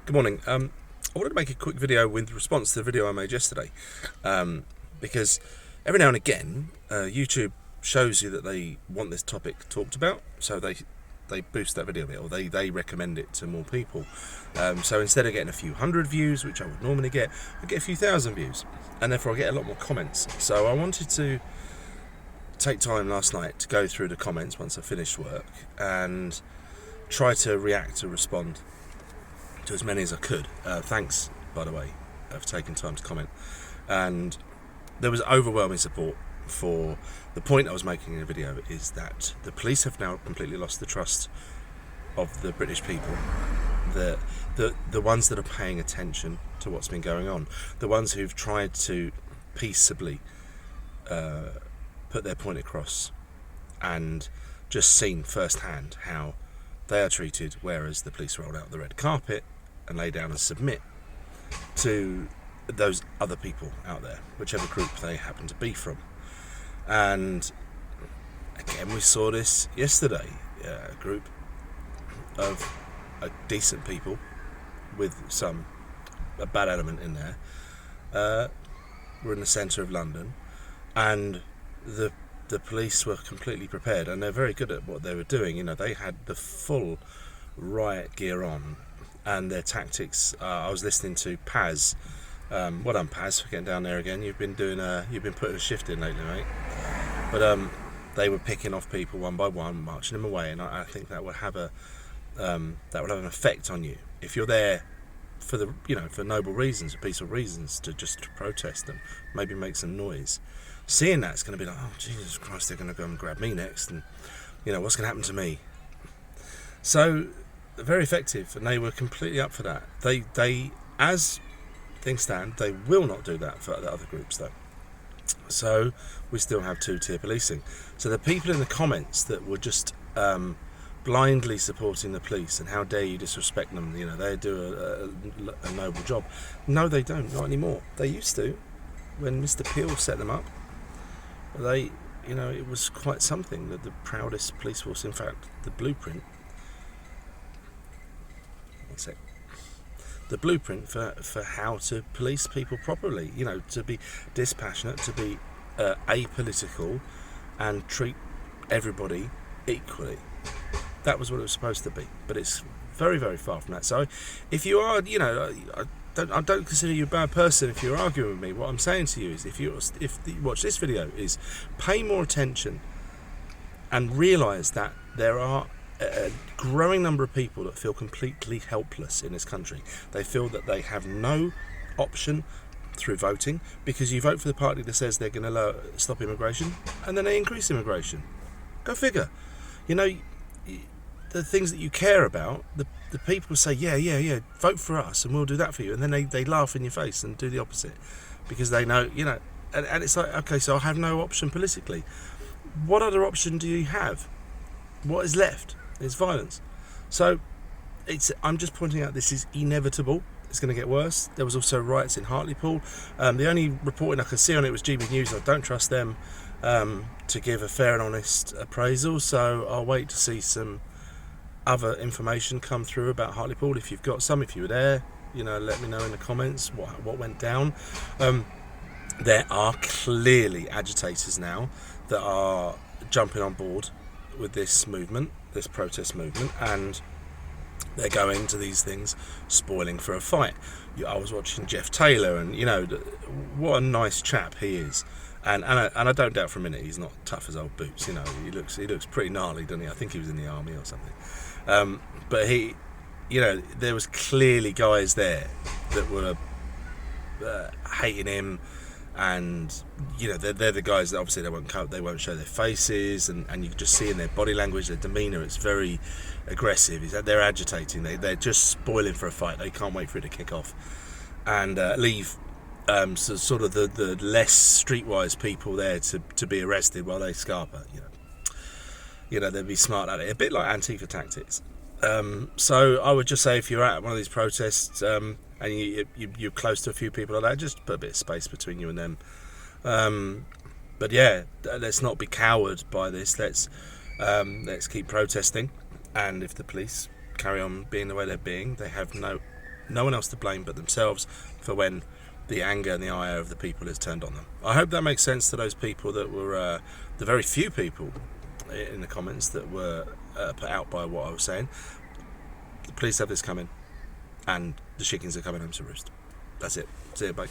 Good morning. I wanted to make a quick video with response to the video I made yesterday, because every now and again YouTube shows you that they want this topic talked about, so they boost that video a bit, or they recommend it to more people. So instead of getting a few hundred views, which I would normally get, I get a few thousand views, and therefore I get a lot more comments. So I wanted to take time last night to go through the comments once I finished work and try to react or respond to as many as I could. Thanks, by the way, for taking time to comment. And there was overwhelming support for the point I was making in the video, is that the police have now completely lost the trust of the British people, the ones that are paying attention to what's been going on, the ones who've tried to peaceably put their point across and just seen firsthand how they are treated, whereas the police roll out the red carpet and lay down and submit to those other people out there, whichever group they happen to be from. And again, we saw this yesterday. A group of decent people with a bad element in there were in the centre of London, and the police were completely prepared, and they're very good at what they were doing. You know, they had the full riot gear on, and their tactics. I was listening to Paz. Well done, Paz, for getting down there again. You've been putting a shift in lately, mate. But they were picking off people one by one, marching them away, and I think that would have an effect on you if you're there for for noble reasons, for peaceful reasons, to protest and maybe make some noise. Seeing that, it's going to be like, oh Jesus Christ, they're going to go and grab me next, and what's going to happen to me? So very effective, and they were completely up for that. They as things stand, they will not do that for the other groups though. So we still have two-tier policing. So the people in the comments that were just blindly supporting the police, and how dare you disrespect them, they do a noble job. No, they don't, not anymore. They used to, when Mr. Peel set them up. It was quite something, that the proudest police force, in fact, the blueprint for how to police people properly, to be dispassionate, to be apolitical, and treat everybody equally. That was what it was supposed to be, but it's very, very far from that. So if you are, I don't consider you a bad person if you're arguing with me. What I'm saying to you is, if you watch this video, is pay more attention and realise that there are a growing number of people that feel completely helpless in this country. They feel that they have no option through voting, because you vote for the party that says they're going to stop immigration, and then they increase immigration. Go figure. The things that you care about, the people say, yeah, vote for us and we'll do that for you, and then they laugh in your face and do the opposite, because they know, and it's like, okay, so I have no option politically. What other option do you have? What is left? It's violence. So I'm just pointing out, this is inevitable. It's going to get worse. There was also riots in Hartlepool. The only reporting I could see on it was GB News. I don't trust them to give a fair and honest appraisal, so I'll wait to see some other information come through about Hartlepool. If you've got some, if you were there, let me know in the comments what went down. There are clearly agitators now that are jumping on board with this movement, this protest movement, and they're going to these things spoiling for a fight. I was watching Jeff Taylor, and what a nice chap he is, and I don't doubt for a minute he's not tough as old boots. He looks pretty gnarly, doesn't he? I think he was in the army or something. But there was clearly guys there that were hating him. And they're the guys that obviously they won't show their faces, and you can just see in their body language, their demeanour, it's very aggressive. They're agitating. They're just spoiling for a fight. They can't wait for it to kick off and leave sort of the less streetwise people there to be arrested while they scarper. They'd be smart at it, a bit like Antifa tactics. So I would just say, if you're at one of these protests, and you're close to a few people like that, just put a bit of space between you and them. But yeah, let's not be cowed by this. Let's keep protesting, and if the police carry on being the way they're being, they have no no one else to blame but themselves for when the anger and the ire of the people is turned on them. I hope that makes sense to those people that were, the very few people in the comments that were put out by what I was saying. Please have this coming, and the chickens are coming home to roost. That's it. See you, bye.